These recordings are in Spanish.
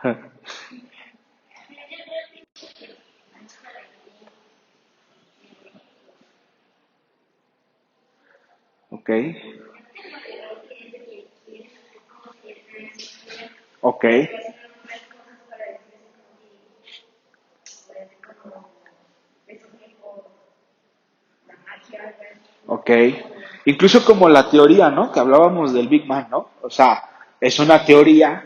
Ok, ok, ok. Incluso como la teoría, ¿no? Que hablábamos del Big Bang, ¿no? O sea, es una teoría,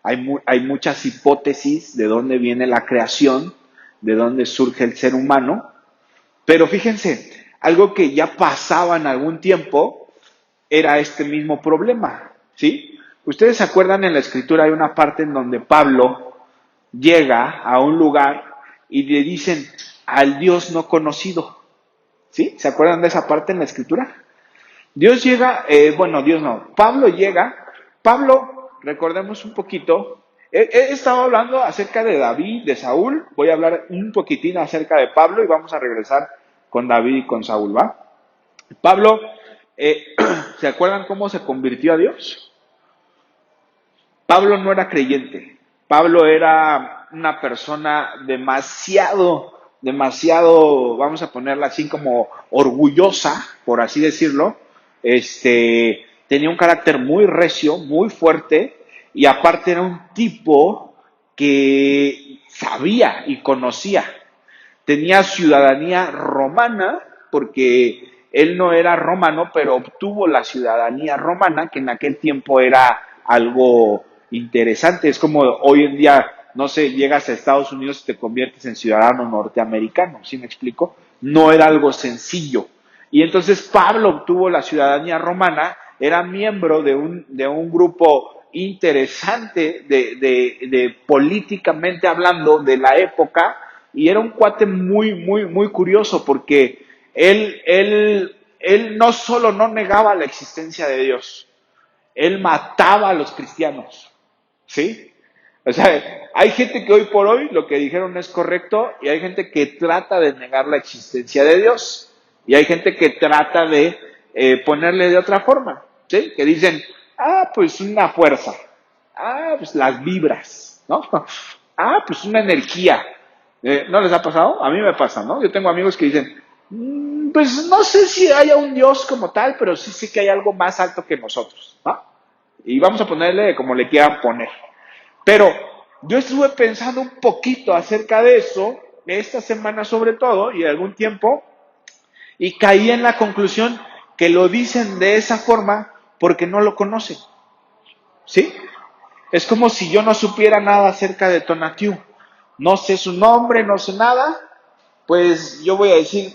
hay muchas hipótesis de dónde viene la creación, de dónde surge el ser humano, pero fíjense, algo que ya pasaba en algún tiempo era este mismo problema, ¿sí? Ustedes se acuerdan en la escritura hay una parte en donde Pablo llega a un lugar y le dicen al Dios no conocido, ¿sí? ¿Se acuerdan de esa parte en la escritura? Dios llega, bueno, Dios no, Pablo llega, Pablo, recordemos un poquito, he estado hablando acerca de David, de Saúl, voy a hablar un poquitín acerca de Pablo y vamos a regresar con David y con Saúl, ¿va? Pablo, eh, ¿se acuerdan cómo se convirtió a Dios? Pablo no era creyente. Pablo era una persona demasiado, vamos a ponerla así como orgullosa, por así decirlo. Tenía un carácter muy recio, muy fuerte, y aparte era un tipo que sabía y conocía. Tenía ciudadanía romana, porque él no era romano, pero obtuvo la ciudadanía romana, que en aquel tiempo era algo interesante. Es como hoy en día, no sé, llegas a Estados Unidos y te conviertes en ciudadano norteamericano, ¿sí me explico? No era algo sencillo. Y entonces Pablo obtuvo la ciudadanía romana, era miembro de un grupo interesante de políticamente hablando de la época, y era un cuate muy curioso porque él no solo no negaba la existencia de Dios, él mataba a los cristianos, ¿sí? O sea, hay gente que hoy por hoy lo que dijeron es correcto y hay gente que trata de negar la existencia de Dios y hay gente que trata de ponerle de otra forma, ¿sí? Que dicen, pues una fuerza, pues las vibras, ¿no? Pues una energía. ¿No les ha pasado? A mí me pasa, ¿no? Yo tengo amigos que dicen, pues no sé si haya un Dios como tal, pero sí sé que hay algo más alto que nosotros, ¿no? Y vamos a ponerle como le quieran poner. Pero yo estuve pensando un poquito acerca de eso, esta semana sobre todo, y algún tiempo, y caí en la conclusión que lo dicen de esa forma porque no lo conocen, ¿sí? Es como si yo no supiera nada acerca de Tonatiuh. No sé su nombre, no sé nada, pues yo voy a decir,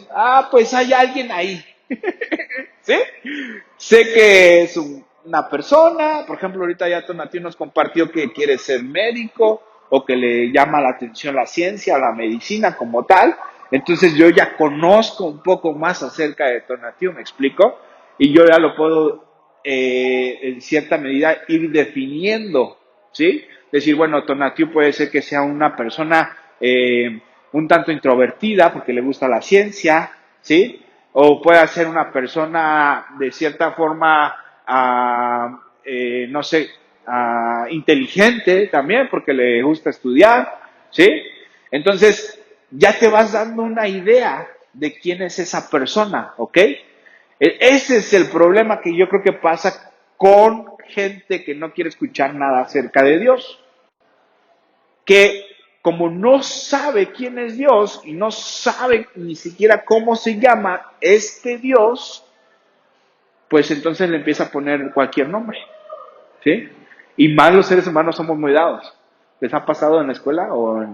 pues hay alguien ahí, ¿sí? Sé que es una persona, por ejemplo, ahorita ya Tonatiuh nos compartió que quiere ser médico o que le llama la atención la ciencia, la medicina como tal. Entonces yo ya conozco un poco más acerca de Tonatiuh, ¿me explico? Y yo ya lo puedo, en cierta medida, ir definiendo, ¿sí? Decir, bueno, Tonatiuh puede ser que sea una persona un tanto introvertida porque le gusta la ciencia, ¿sí? O puede ser una persona de cierta forma, no sé, inteligente también porque le gusta estudiar, ¿sí? Entonces, ya te vas dando una idea de quién es esa persona, ¿ok? Ese es el problema que yo creo que pasa con gente que no quiere escuchar nada acerca de Dios, que como no sabe quién es Dios y no sabe ni siquiera cómo se llama este Dios, pues entonces le empieza a poner cualquier nombre, ¿sí? Y más los seres humanos somos muy dados. ¿Les ha pasado en la escuela o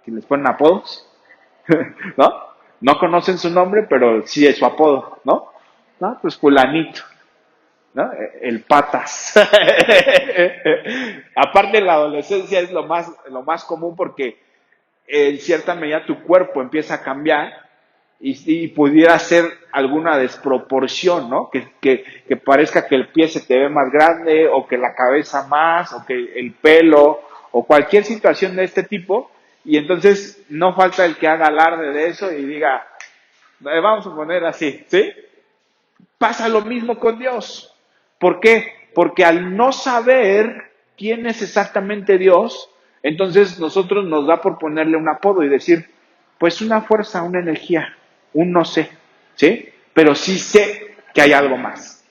que les ponen apodos? ¿No? No conocen su nombre, pero sí es su apodo, ¿no? ¿No? Pues fulanito, ¿no? El patas. Aparte, la adolescencia es lo más común porque en cierta medida tu cuerpo empieza a cambiar y pudiera ser alguna desproporción, ¿no? Que parezca que el pie se te ve más grande o que la cabeza más o que el pelo o cualquier situación de este tipo, y entonces no falta el que haga alarde de eso y diga, vamos a poner así, ¿sí? Pasa lo mismo con Dios. ¿Por qué? Porque al no saber quién es exactamente Dios, Entonces nosotros nos da por ponerle un apodo y decir, pues una fuerza, una energía, un no sé, ¿sí? Pero sí sé que hay algo más.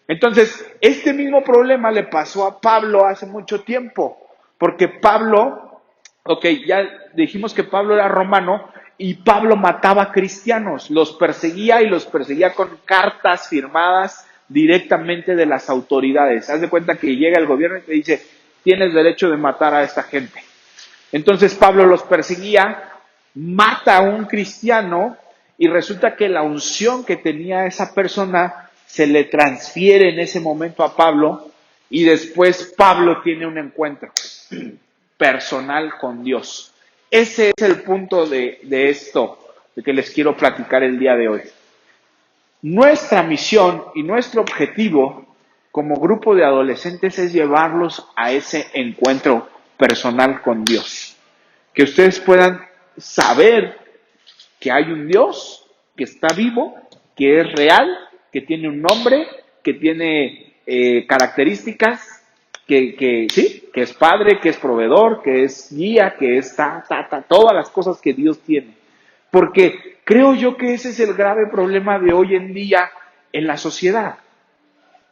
Entonces, este mismo problema le pasó a Pablo hace mucho tiempo, porque Pablo, ok, ya dijimos que Pablo era romano y Pablo mataba cristianos, los perseguía y los perseguía con cartas firmadas directamente de las autoridades. Haz de cuenta que llega el gobierno y te dice, tienes derecho de matar a esta gente. Entonces Pablo los perseguía, mata a un cristiano y resulta que la unción que tenía esa persona se le transfiere en ese momento a Pablo y después Pablo tiene un encuentro personal con Dios. Ese es el punto de esto, de que les quiero platicar el día de hoy. Nuestra misión y nuestro objetivo como grupo de adolescentes es llevarlos a ese encuentro personal con Dios. Que ustedes puedan saber que hay un Dios que está vivo, que es real, que tiene un nombre, que tiene características, sí, que es padre, que es proveedor, que es guía, que es todas las cosas que Dios tiene. Porque creo yo que ese es el grave problema de hoy en día en la sociedad.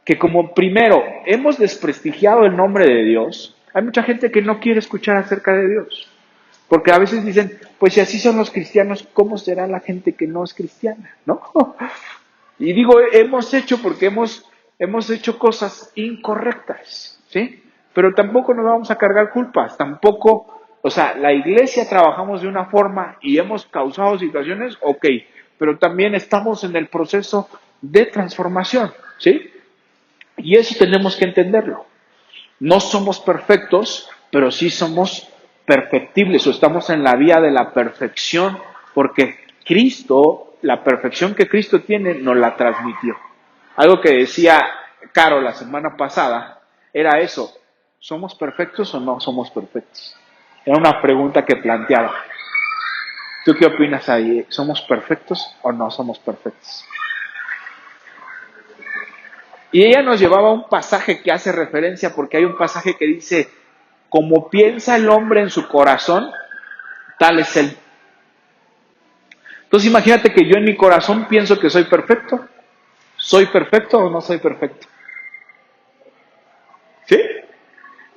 Que como primero hemos desprestigiado el nombre de Dios, hay mucha gente que no quiere escuchar acerca de Dios. Porque a veces dicen, pues si así son los cristianos, ¿cómo será la gente que no es cristiana? ¿No? Y digo, hemos hecho porque hemos hecho cosas incorrectas, ¿sí? Pero tampoco nos vamos a cargar culpas, tampoco, o sea, la iglesia trabajamos de una forma y hemos causado situaciones, ok, pero también estamos en el proceso de transformación, ¿sí? Y eso tenemos que entenderlo. No somos perfectos, pero sí somos perfectibles o estamos en la vía de la perfección porque Cristo, la perfección que Cristo tiene, nos la transmitió. Algo que decía Caro la semana pasada era eso, ¿somos perfectos o no somos perfectos? Era una pregunta que planteaba. ¿Tú qué opinas ahí? ¿Somos perfectos o no somos perfectos? Y ella nos llevaba a un pasaje que hace referencia, porque hay un pasaje que dice, como piensa el hombre en su corazón, tal es él. Entonces imagínate que yo en mi corazón pienso que soy perfecto. ¿Soy perfecto o no soy perfecto? ¿Sí?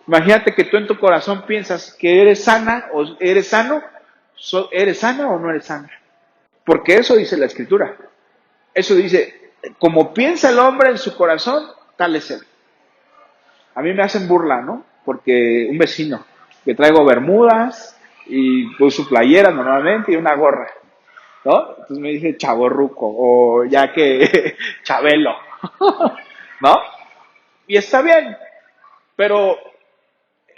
Imagínate que tú en tu corazón piensas que eres sana o eres sano. ¿Eres sana o no eres sana? Porque eso dice la Escritura. Eso dice, como piensa el hombre en su corazón, tal es él. A mí me hacen burla, ¿no? Porque un vecino, que traigo bermudas y pues su playera normalmente y una gorra, ¿no? Entonces me dice chavorruco o ya que chabelo, ¿no? Y está bien, pero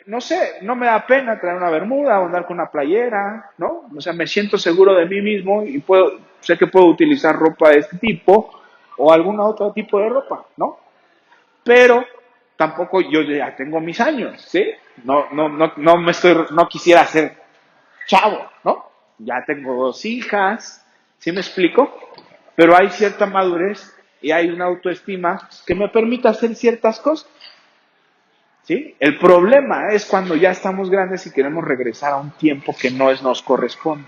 no sé, no me da pena traer una bermuda o andar con una playera, ¿no? O sea, me siento seguro de mí mismo y sé que puedo utilizar ropa de este tipo o algún otro tipo de ropa, ¿no? Pero tampoco yo ya tengo mis años, ¿sí? No quisiera ser chavo, ¿no? Ya tengo 2 hijas, ¿sí me explico? Pero hay cierta madurez y hay una autoestima que me permite hacer ciertas cosas, ¿sí? El problema es cuando ya estamos grandes y queremos regresar a un tiempo que no nos corresponde.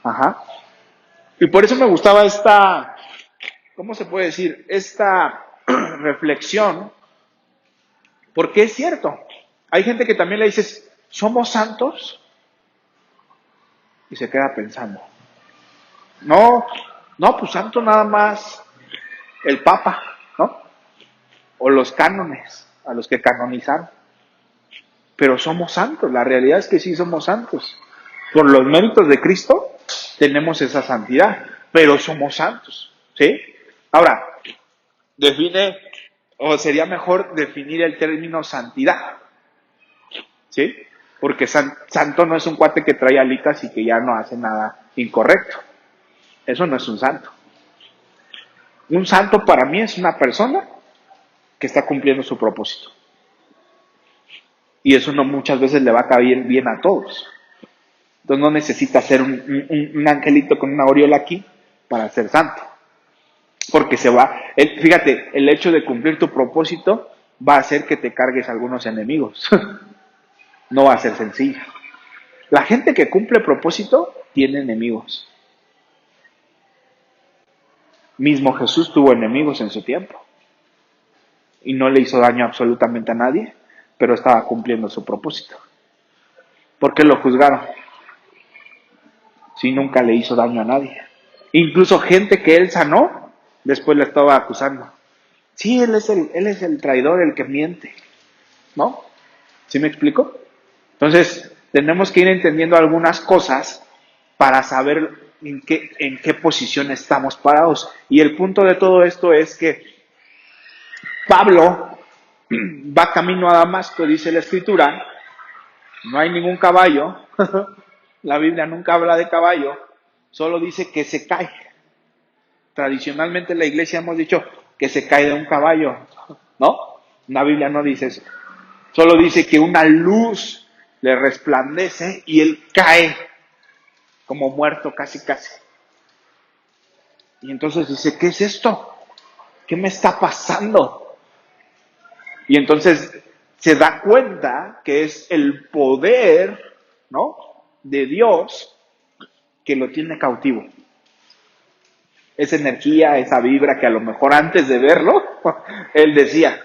Ajá. Y por eso me gustaba ¿cómo se puede decir? Esta reflexión. Porque es cierto, hay gente que también le dices, ¿somos santos? Y se queda pensando. No, no, pues santo nada más el Papa, ¿no? O los cánones, a los que canonizaron. Pero somos santos, la realidad es que sí somos santos. Por los méritos de Cristo tenemos esa santidad, pero somos santos, ¿sí? Ahora, o sería mejor definir el término santidad. ¿Sí? Porque santo no es un cuate que trae alitas y que ya no hace nada incorrecto. Eso no es un santo. Un santo para mí es una persona que está cumpliendo su propósito. Y eso no muchas veces le va a caer bien a todos. Entonces no necesita ser un angelito con una aureola aquí para ser santo. Porque fíjate, el hecho de cumplir tu propósito va a hacer que te cargues a algunos enemigos. No va a ser sencilla. La gente que cumple propósito tiene enemigos. Mismo Jesús tuvo enemigos en su tiempo y no le hizo daño absolutamente a nadie, pero estaba cumpliendo su propósito. ¿Por qué lo juzgaron? Si nunca le hizo daño a nadie. Incluso gente que él sanó, después le estaba acusando. Sí, él es el traidor, el que miente, ¿no? ¿Sí me explico? Entonces, tenemos que ir entendiendo algunas cosas para saber en qué posición estamos parados. Y el punto de todo esto es que Pablo va camino a Damasco, dice la Escritura, no hay ningún caballo, la Biblia nunca habla de caballo, solo dice que se cae. Tradicionalmente en la iglesia hemos dicho que se cae de un caballo, ¿no? La Biblia no dice eso. Solo dice que una luz le resplandece y él cae como muerto casi casi. Y entonces dice, ¿qué es esto? ¿Qué me está pasando? Y entonces se da cuenta que es el poder, ¿no?, de Dios que lo tiene cautivo. Esa energía, esa vibra que a lo mejor antes de verlo, él decía,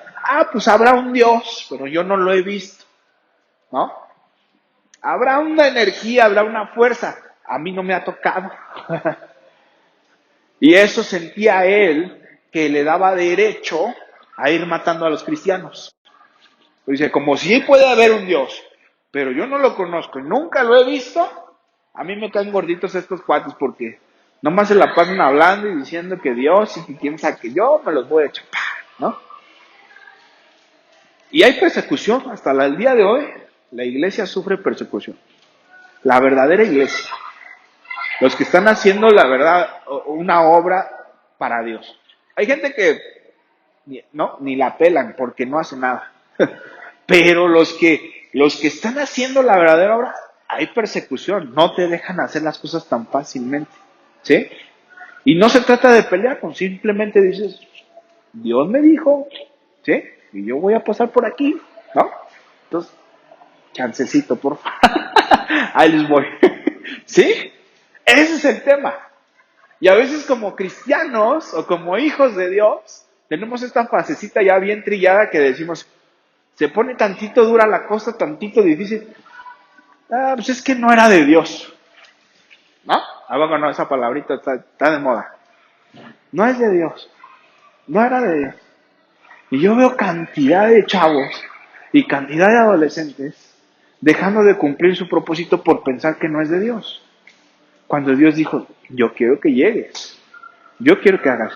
pues habrá un Dios, pero yo no lo he visto, ¿no? Habrá una energía, habrá una fuerza, a mí no me ha tocado. Y eso sentía él que le daba derecho a ir matando a los cristianos. Dice, como si puede haber un Dios, pero yo no lo conozco y nunca lo he visto, a mí me caen gorditos estos cuates porque nomás se la pasan hablando y diciendo que Dios y que quién sabe que yo me los voy a chupar, ¿no? Y hay persecución, hasta el día de hoy, la iglesia sufre persecución. La verdadera iglesia. Los que están haciendo la verdad, una obra para Dios. Hay gente que ni la pelan porque no hace nada. Pero los que están haciendo la verdadera obra, hay persecución. No te dejan hacer las cosas tan fácilmente. ¿Sí? Y no se trata de pelear, pues simplemente dices, Dios me dijo, ¿sí? Y yo voy a pasar por aquí, ¿no? Entonces, chancecito, por favor. Ahí les voy. ¿Sí? Ese es el tema. Y a veces como cristianos o como hijos de Dios, tenemos esta frasecita ya bien trillada que decimos, se pone tantito dura la cosa, tantito difícil. Pues es que no era de Dios. ¿No? Abajo no, esa palabrita está de moda. No es de Dios. No era de Dios. Y yo veo cantidad de chavos y cantidad de adolescentes dejando de cumplir su propósito por pensar que no es de Dios. Cuando Dios dijo, yo quiero que llegues. Yo quiero que hagas.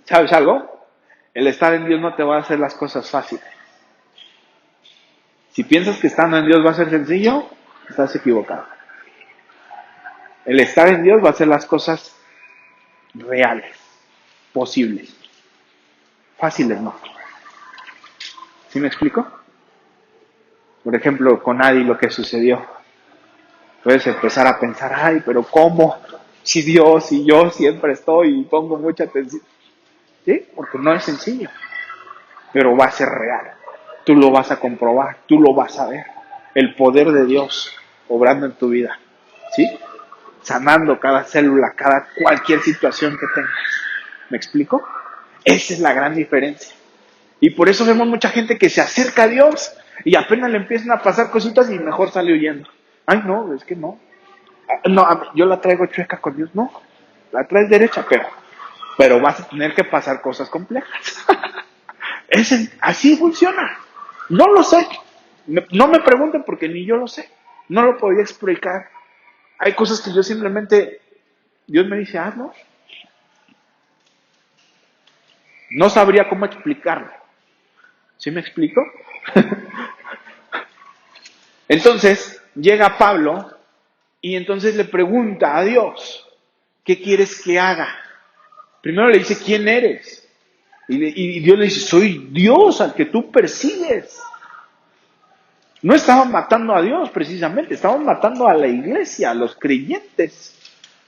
¿Sabes algo? El estar en Dios no te va a hacer las cosas fáciles. Si piensas que estando en Dios va a ser sencillo, estás equivocado. El estar en Dios va a hacer las cosas reales, posibles. Fáciles no. ¿Sí me explico? Por ejemplo, con Adi lo que sucedió. Puedes empezar a pensar, pero ¿cómo? Si Dios y yo siempre estoy y pongo mucha atención. ¿Sí? Porque no es sencillo. Pero va a ser real. Tú lo vas a comprobar, tú lo vas a ver. El poder de Dios obrando en tu vida. ¿Sí? Sanando cada célula, cualquier situación que tengas. ¿Me explico? Esa es la gran diferencia. Y por eso vemos mucha gente que se acerca a Dios y apenas le empiezan a pasar cositas y mejor sale huyendo. Ay, no, es que no. No, yo la traigo chueca con Dios. No, la traes derecha, pero vas a tener que pasar cosas complejas. Así funciona. No lo sé. No me pregunten porque ni yo lo sé. No lo podía explicar. Hay cosas que yo simplemente, Dios me dice, hazlo. No sabría cómo explicarlo. ¿Sí me explico? Entonces, llega Pablo y entonces le pregunta a Dios, ¿qué quieres que haga? Primero le dice, ¿quién eres? Y Dios le dice, soy Dios al que tú persigues. No estaban matando a Dios precisamente, estaban matando a la iglesia, a los creyentes.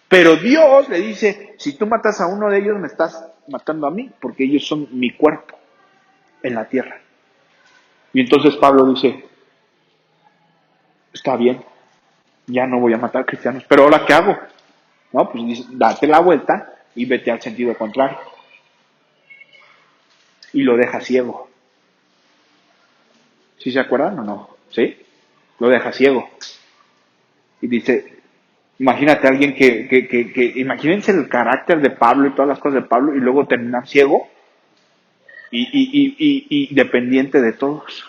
Pero Dios le dice, si tú matas a uno de ellos, me estás matando a mí, porque ellos son mi cuerpo en la tierra. Y entonces Pablo dice, Está bien, ya no voy a matar cristianos, pero ahora ¿qué hago? No, pues dice, date la vuelta y vete al sentido contrario. Y lo deja ciego. ¿Sí se acuerdan o no? ¿Sí? Lo deja ciego. Y dice, imagínate a alguien imagínense el carácter de Pablo y todas las cosas de Pablo y luego terminar ciego y dependiente de todos.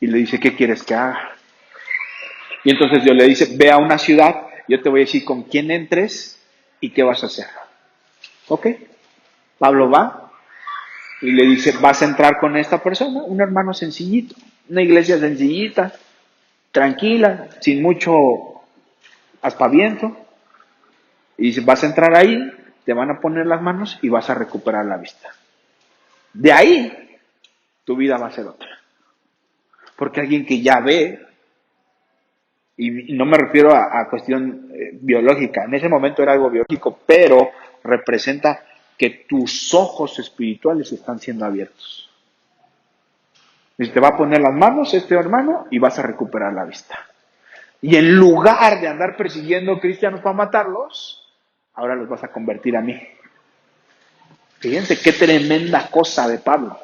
Y le dice, ¿qué quieres que haga? Y entonces Dios le dice, ve a una ciudad, yo te voy a decir con quién entres y qué vas a hacer. ¿Ok? Pablo va y le dice, vas a entrar con esta persona, un hermano sencillito, una iglesia sencillita, tranquila, sin mucho aspaviento. Y dice, vas a entrar ahí, te van a poner las manos y vas a recuperar la vista. De ahí, tu vida va a ser otra. Porque alguien que ya ve, y no me refiero a cuestión biológica, en ese momento era algo biológico, pero representa que tus ojos espirituales están siendo abiertos. Y te va a poner las manos este hermano y vas a recuperar la vista. Y en lugar de andar persiguiendo cristianos para matarlos, ahora los vas a convertir a mí. Fíjense qué tremenda cosa de Pablo.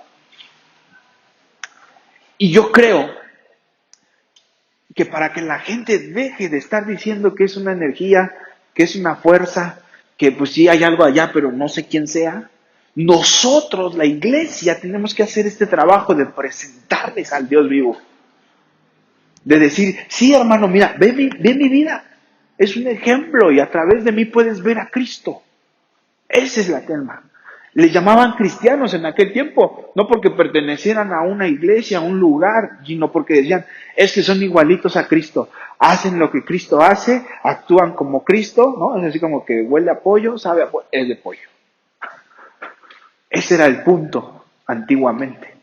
Y yo creo que para que la gente deje de estar diciendo que es una energía, que es una fuerza, que pues sí hay algo allá, pero no sé quién sea, nosotros, la iglesia, tenemos que hacer este trabajo de presentarles al Dios vivo. De decir, sí hermano, mira, ve mi vida, es un ejemplo y a través de mí puedes ver a Cristo. Esa es la tema. Le llamaban cristianos en aquel tiempo, no porque pertenecieran a una iglesia, a un lugar, sino porque decían, es que son igualitos a Cristo, hacen lo que Cristo hace, actúan como Cristo, ¿no? Es así como que huele a pollo, sabe a pollo, es de pollo. Ese era el punto antiguamente.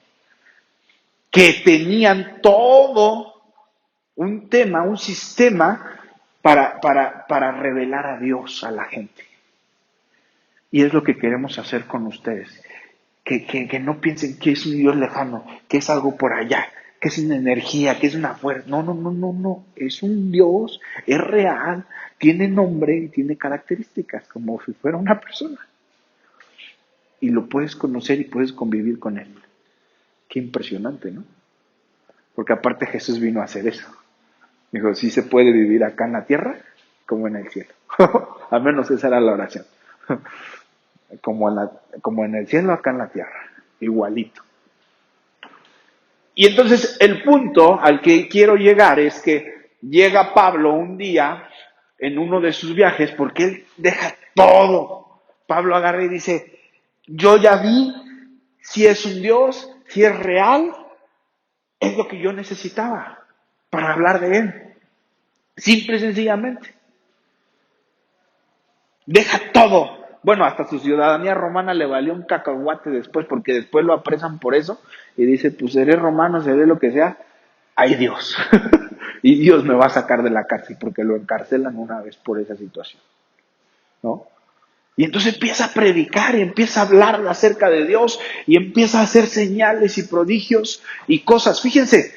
Que tenían todo un tema, un sistema para revelar a Dios a la gente. Y es lo que queremos hacer con ustedes. Que no piensen que es un Dios lejano, que es algo por allá, que es una energía, que es una fuerza. No, no, no, no, no. Es un Dios, es real, tiene nombre y tiene características, como si fuera una persona. Y lo puedes conocer y puedes convivir con él. Qué impresionante, ¿no? Porque aparte Jesús vino a hacer eso. Dijo, sí se puede vivir acá en la tierra como en el cielo. Al menos esa era la oración. Como en el cielo, acá en la tierra. Igualito. Y entonces el punto al que quiero llegar es que llega Pablo un día en uno de sus viajes porque él deja todo. Pablo agarra y dice, yo ya vi si es un Dios, si es real, es lo que yo necesitaba para hablar de él. Simple y sencillamente. Deja todo. Bueno, hasta su ciudadanía romana le valió un cacahuate después, porque después lo apresan por eso y dice, pues seré romano, seré lo que sea, ay Dios. Y Dios me va a sacar de la cárcel porque lo encarcelan una vez por esa situación, ¿no? Y entonces empieza a predicar y empieza a hablar acerca de Dios y empieza a hacer señales y prodigios y cosas. Fíjense,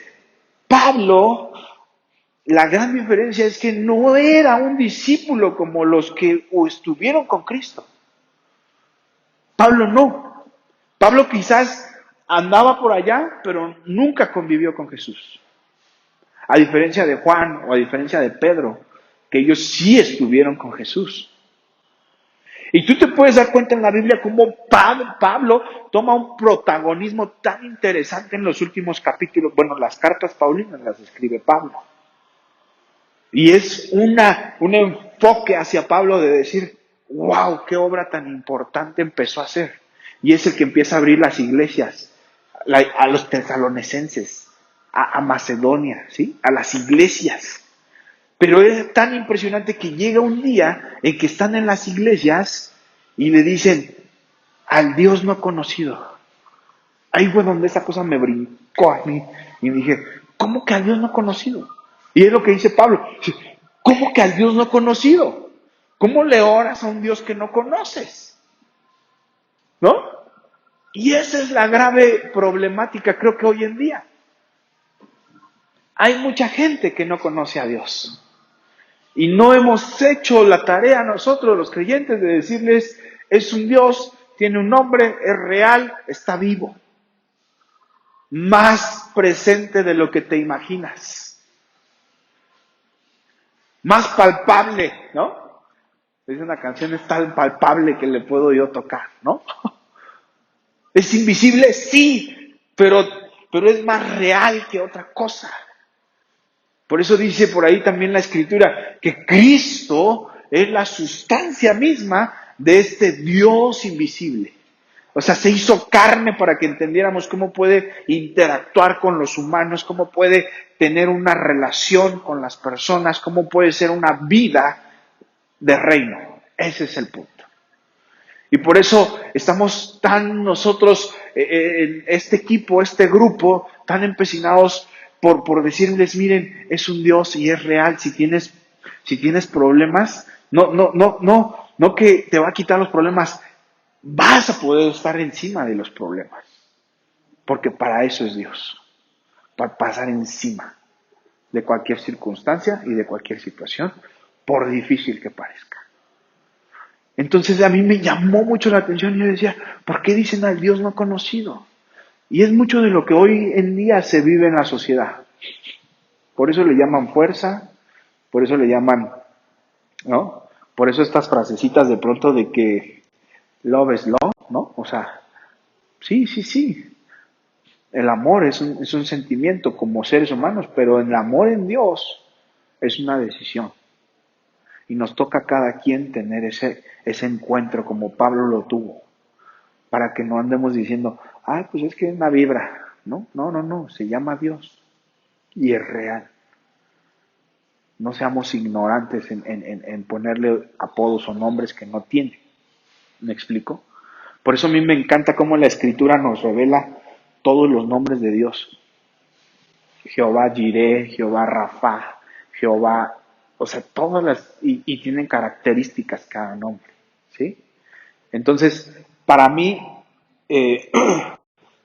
Pablo, la gran diferencia es que no era un discípulo como los que estuvieron con Cristo. Pablo no. Pablo quizás andaba por allá, pero nunca convivió con Jesús. A diferencia de Juan o a diferencia de Pedro, que ellos sí estuvieron con Jesús. Y tú te puedes dar cuenta en la Biblia cómo Pablo toma un protagonismo tan interesante en los últimos capítulos. Bueno, las cartas paulinas las escribe Pablo. Y es un enfoque hacia Pablo de decir, wow, qué obra tan importante empezó a hacer. Y es el que empieza a abrir las iglesias, a los tesalonicenses, a Macedonia, ¿sí? A las iglesias. Pero es tan impresionante que llega un día en que están en las iglesias y le dicen, al Dios no conocido. Ahí fue donde esa cosa me brincó a mí. Y me dije, ¿cómo que al Dios no conocido? Y es lo que dice Pablo. ¿Cómo que al Dios no conocido? ¿Cómo le oras a un Dios que no conoces? ¿No? Y esa es la grave problemática, creo que hoy en día. Hay mucha gente que no conoce a Dios. Y no hemos hecho la tarea nosotros, los creyentes, de decirles, es un Dios, tiene un nombre, es real, está vivo. Más presente de lo que te imaginas. Más palpable, ¿no? Dice una canción, es tan palpable que le puedo yo tocar, ¿no? ¿Es invisible? Sí, pero es más real que otra cosa. Por eso dice por ahí también la Escritura que Cristo es la sustancia misma de este Dios invisible. O sea, se hizo carne para que entendiéramos cómo puede interactuar con los humanos, cómo puede tener una relación con las personas, cómo puede ser una vida de reino. Ese es el punto. Y por eso estamos tan nosotros, en este equipo, este grupo, tan empecinados por decirles, miren, es un Dios y es real. Si tienes problemas, no que te va a quitar los problemas, vas a poder estar encima de los problemas. Porque para eso es Dios, para pasar encima de cualquier circunstancia y de cualquier situación, por difícil que parezca. Entonces a mí me llamó mucho la atención y yo decía, ¿por qué dicen al Dios no conocido? Y es mucho de lo que hoy en día se vive en la sociedad. Por eso le llaman fuerza, por eso le llaman, ¿no? Por eso estas frasecitas de pronto de que love is love, ¿no? O sea, sí. El amor es un sentimiento como seres humanos, pero el amor en Dios es una decisión. Y nos toca a cada quien tener ese encuentro como Pablo lo tuvo. Para que no andemos diciendo, pues es que es una vibra. No, se llama Dios y es real. No seamos ignorantes en ponerle apodos o nombres que no tiene. ¿Me explico? Por eso a mí me encanta cómo la Escritura nos revela todos los nombres de Dios. Jehová Jireh, Jehová Rafa, Jehová, o sea, todas y tienen características cada nombre, ¿sí? Entonces, para mí, eh,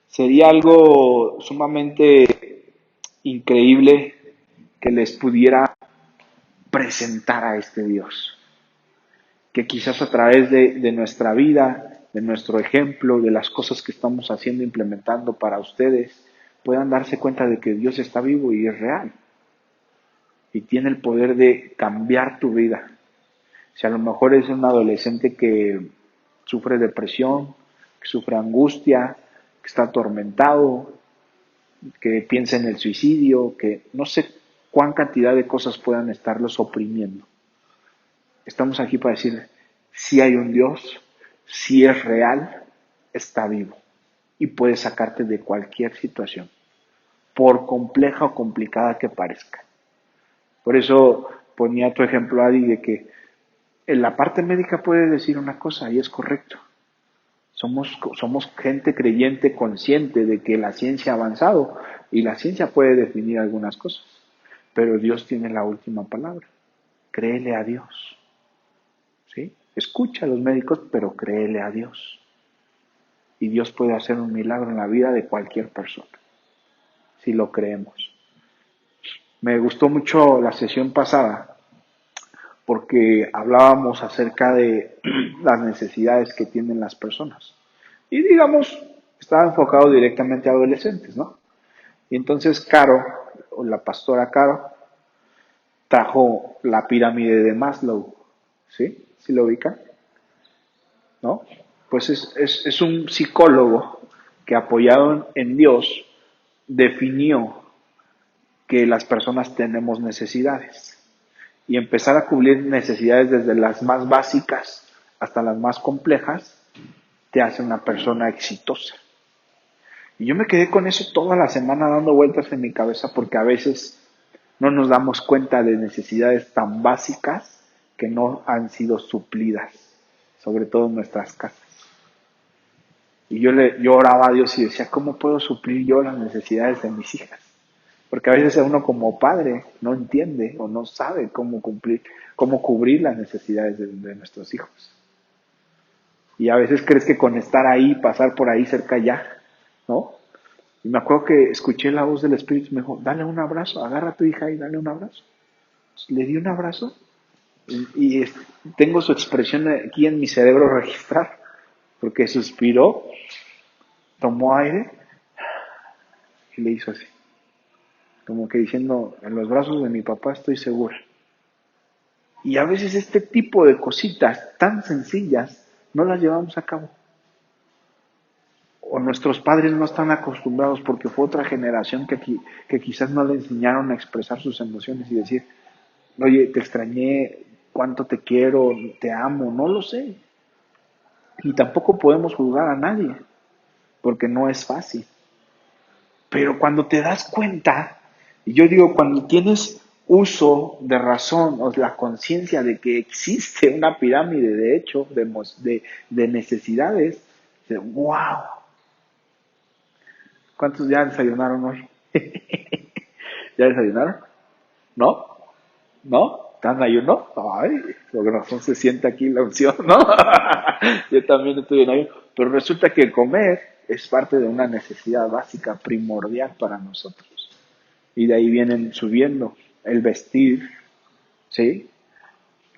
sería algo sumamente increíble que les pudiera presentar a este Dios. Que quizás a través de nuestra vida, de nuestro ejemplo, de las cosas que estamos haciendo, implementando para ustedes, puedan darse cuenta de que Dios está vivo y es real. Y tiene el poder de cambiar tu vida. Si a lo mejor es un adolescente que sufre depresión, que sufre angustia, que está atormentado, que piensa en el suicidio, que no sé cuán cantidad de cosas puedan estarlos oprimiendo. Estamos aquí para decir, si hay un Dios, si es real, está vivo y puede sacarte de cualquier situación, por compleja o complicada que parezca. Por eso ponía tu ejemplo, Adi, de que en la parte médica puede decir una cosa y es correcto. Somos gente creyente consciente de que la ciencia ha avanzado y la ciencia puede definir algunas cosas, pero Dios tiene la última palabra. Créele a Dios. ¿Sí? Escucha a los médicos, pero créele a Dios. Y Dios puede hacer un milagro en la vida de cualquier persona, si lo creemos. Me gustó mucho la sesión pasada porque hablábamos acerca de las necesidades que tienen las personas. Y digamos, estaba enfocado directamente a adolescentes, ¿no? Y entonces Caro, o la pastora Caro, trajo la pirámide de Maslow, ¿sí? ¿Sí lo ubican? ¿No? Pues es un psicólogo que apoyado en Dios definió que las personas tenemos necesidades y empezar a cubrir necesidades desde las más básicas hasta las más complejas te hace una persona exitosa. Y yo me quedé con eso toda la semana dando vueltas en mi cabeza porque a veces no nos damos cuenta de necesidades tan básicas que no han sido suplidas, sobre todo en nuestras casas. Y yo oraba a Dios y decía, ¿cómo puedo suplir yo las necesidades de mis hijas? Porque a veces uno como padre no entiende o no sabe cómo cubrir las necesidades de nuestros hijos. Y a veces crees que con estar ahí, pasar por ahí cerca ya, ¿no? Y me acuerdo que escuché la voz del Espíritu y me dijo, dale un abrazo, agarra a tu hija y dale un abrazo. Entonces, le di un abrazo y tengo su expresión aquí en mi cerebro registrar, porque suspiró, tomó aire y le hizo así, como que diciendo, en los brazos de mi papá estoy segura. Y a veces este tipo de cositas tan sencillas no las llevamos a cabo. O nuestros padres no están acostumbrados porque fue otra generación que quizás no le enseñaron a expresar sus emociones y decir, oye, te extrañé, cuánto te quiero, te amo, no lo sé. Y tampoco podemos juzgar a nadie, porque no es fácil. Pero cuando te das cuenta, y yo digo, cuando tienes uso de razón o la conciencia de que existe una pirámide de hecho, de necesidades, wow, ¿cuántos ya desayunaron hoy? ¿Ya desayunaron? ¿No? ¿No? ¿Están en ayuno? Ay, por razón se siente aquí la unción, ¿no? Yo también estoy en ayuno. Pero resulta que comer es parte de una necesidad básica, primordial para nosotros. Y de ahí vienen subiendo el vestir, ¿sí?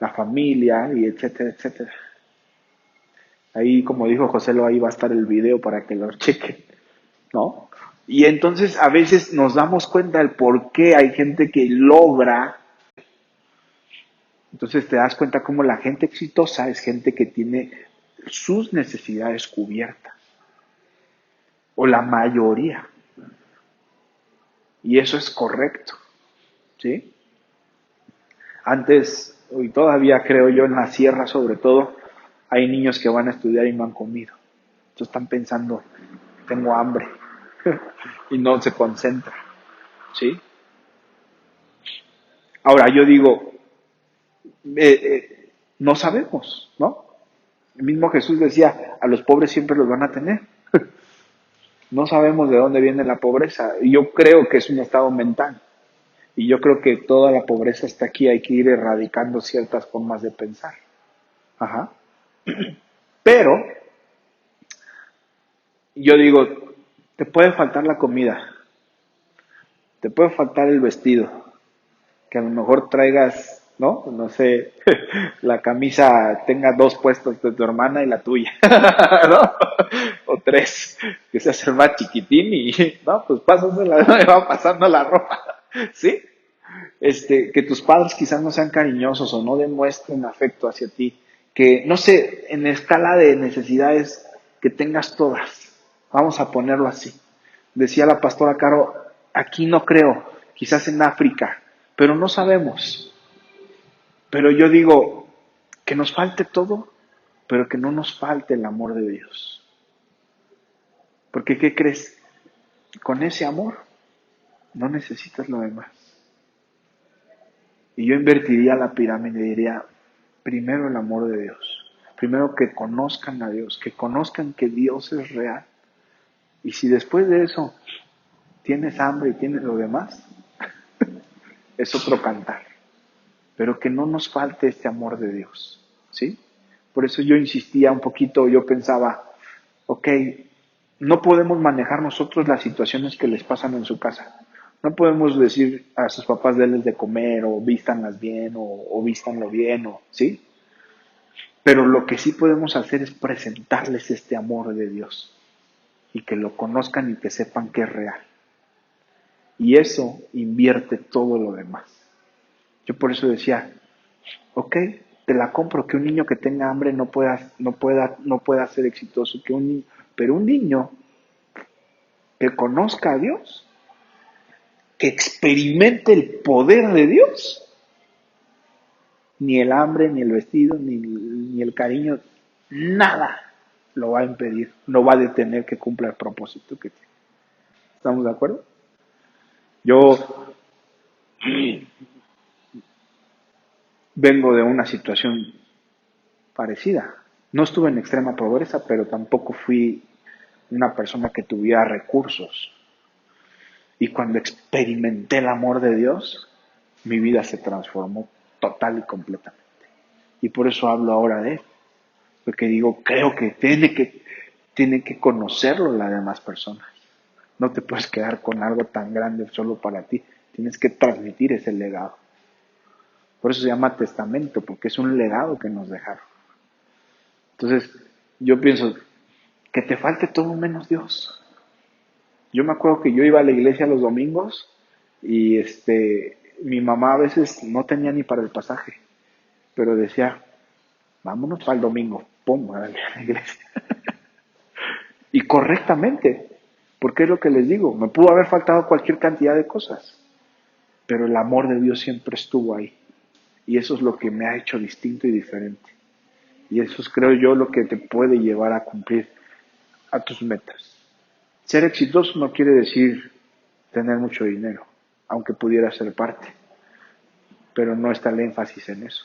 La familia y etcétera, etcétera. Ahí, como dijo José, ahí va a estar el video para que lo chequen, ¿no? Y entonces a veces nos damos cuenta del por qué hay gente que logra. Entonces te das cuenta cómo la gente exitosa es gente que tiene sus necesidades cubiertas, o la mayoría. Y eso es correcto, ¿sí? Antes, y todavía creo yo en la sierra sobre todo, hay niños que van a estudiar y no han comido. Entonces están pensando, tengo hambre, y no se concentran, ¿sí? Ahora yo digo, no sabemos, ¿no? El mismo Jesús decía, a los pobres siempre los van a tener. No sabemos de dónde viene la pobreza. Y yo creo que es un estado mental. Y yo creo que toda la pobreza está aquí. Hay que ir erradicando ciertas formas de pensar. Ajá. Pero, yo digo, te puede faltar la comida. Te puede faltar el vestido. Que a lo mejor traigas, ¿no? No sé, la camisa tenga dos puestos de tu hermana y la tuya, ¿no? O tres, que seas el más chiquitín y, no, pues pásasela, me va pasando la ropa, ¿sí? Que tus padres quizás no sean cariñosos o no demuestren afecto hacia ti, que, no sé, en escala de necesidades, que tengas todas, vamos a ponerlo así. Decía la pastora Caro, aquí no creo, quizás en África, pero no sabemos. Pero yo digo, que nos falte todo, pero que no nos falte el amor de Dios. Porque, ¿qué crees? Con ese amor no necesitas lo demás. Y yo invertiría la pirámide y diría, primero el amor de Dios. Primero que conozcan a Dios, que conozcan que Dios es real. Y si después de eso tienes hambre y tienes lo demás, es otro cantar. Pero que no nos falte este amor de Dios, ¿sí? Por eso yo insistía un poquito, yo pensaba, ok, no podemos manejar nosotros las situaciones que les pasan en su casa. No podemos decir a sus papás denles de comer o vístanlas bien o vístanlo bien, o, ¿sí? Pero lo que sí podemos hacer es presentarles este amor de Dios y que lo conozcan y que sepan que es real. Y eso invierte todo lo demás. Yo por eso decía, ok, te la compro, que un niño que tenga hambre no pueda ser exitoso, pero un niño que conozca a Dios, que experimente el poder de Dios, ni el hambre, ni el vestido, ni el cariño, nada lo va a impedir, no va a detener que cumpla el propósito que tiene. ¿Estamos de acuerdo? Yo vengo de una situación parecida. No estuve en extrema pobreza, pero tampoco fui una persona que tuviera recursos. Y cuando experimenté el amor de Dios, mi vida se transformó total y completamente. Y por eso hablo ahora de él. Porque digo, creo que tiene que conocerlo las demás personas. No te puedes quedar con algo tan grande solo para ti. Tienes que transmitir ese legado. Por eso se llama testamento, porque es un legado que nos dejaron. Entonces, yo pienso, que te falte todo menos Dios. Yo me acuerdo que yo iba a la iglesia los domingos y mi mamá a veces no tenía ni para el pasaje, pero decía, vámonos para el domingo, pum, a la iglesia. Y correctamente, porque es lo que les digo, me pudo haber faltado cualquier cantidad de cosas, pero el amor de Dios siempre estuvo ahí. Y eso es lo que me ha hecho distinto y diferente. Y eso es, creo yo, lo que te puede llevar a cumplir a tus metas. Ser exitoso no quiere decir tener mucho dinero, aunque pudiera ser parte, pero no está el énfasis en eso.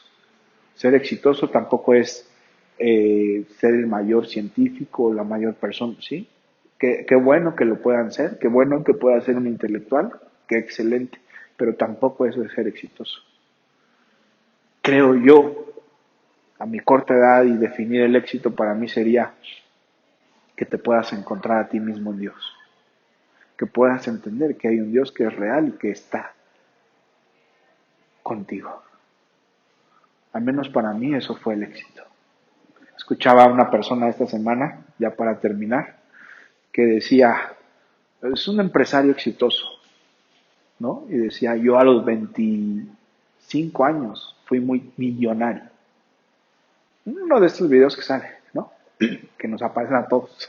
Ser exitoso tampoco es ser el mayor científico o la mayor persona, ¿sí? Qué bueno que lo puedan ser, qué bueno que pueda ser un intelectual, qué excelente, pero tampoco eso es ser exitoso. Creo yo, a mi corta edad y definir el éxito para mí sería que te puedas encontrar a ti mismo en Dios, que puedas entender que hay un Dios que es real y que está contigo. Al menos para mí eso fue el éxito. Escuchaba a una persona esta semana, ya para terminar, que decía, es un empresario exitoso, ¿no? Y decía, yo a los 25 años fui muy millonario. Uno de estos videos que sale, ¿no? Que nos aparecen a todos.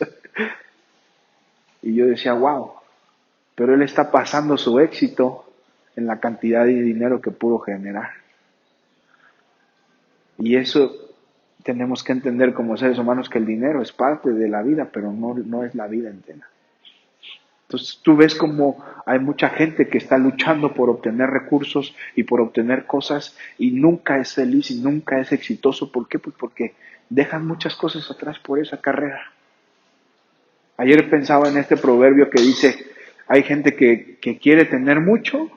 Y yo decía, wow, pero él está pasando su éxito en la cantidad de dinero que pudo generar. Y eso tenemos que entender como seres humanos que el dinero es parte de la vida, pero no es la vida entera. Entonces tú ves como hay mucha gente que está luchando por obtener recursos y por obtener cosas y nunca es feliz y nunca es exitoso. ¿Por qué? Pues porque dejan muchas cosas atrás por esa carrera. Ayer pensaba en este proverbio que dice, hay gente que quiere tener mucho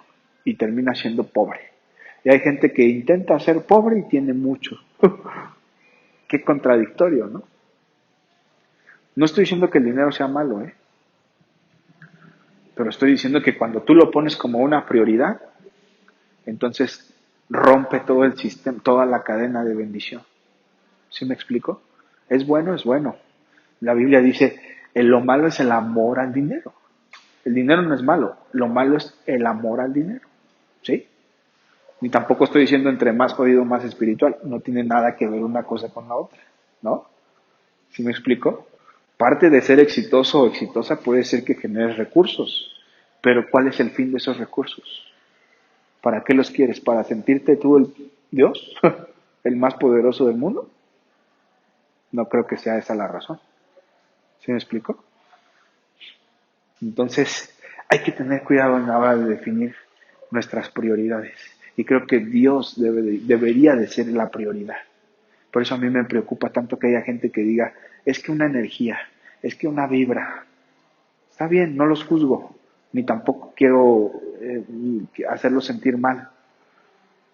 y termina siendo pobre. Y hay gente que intenta ser pobre y tiene mucho. Qué contradictorio, ¿no? No estoy diciendo que el dinero sea malo, ¿eh? Pero estoy diciendo que cuando tú lo pones como una prioridad, entonces rompe todo el sistema, toda la cadena de bendición. ¿Sí me explico? Es bueno, es bueno. La Biblia dice, lo malo es el amor al dinero. El dinero no es malo, lo malo es el amor al dinero. ¿Sí? Ni tampoco estoy diciendo entre más jodido, más espiritual. No tiene nada que ver una cosa con la otra. ¿No? ¿Sí me explico? Parte de ser exitoso o exitosa puede ser que generes recursos, pero ¿cuál es el fin de esos recursos? ¿Para qué los quieres? ¿Para sentirte tú el Dios? ¿El más poderoso del mundo? No creo que sea esa la razón. ¿Sí me explico? Entonces, hay que tener cuidado en la hora de definir nuestras prioridades. Y creo que Dios debería de ser la prioridad. Por eso a mí me preocupa tanto que haya gente que diga, es que una energía, es que una vibra. Está bien, no los juzgo, ni tampoco quiero hacerlos sentir mal.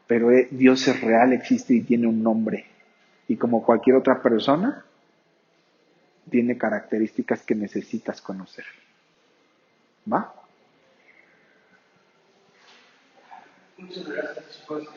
Pero Dios es real, existe y tiene un nombre. Y como cualquier otra persona, tiene características que necesitas conocer. ¿Va? Muchas gracias, chicos.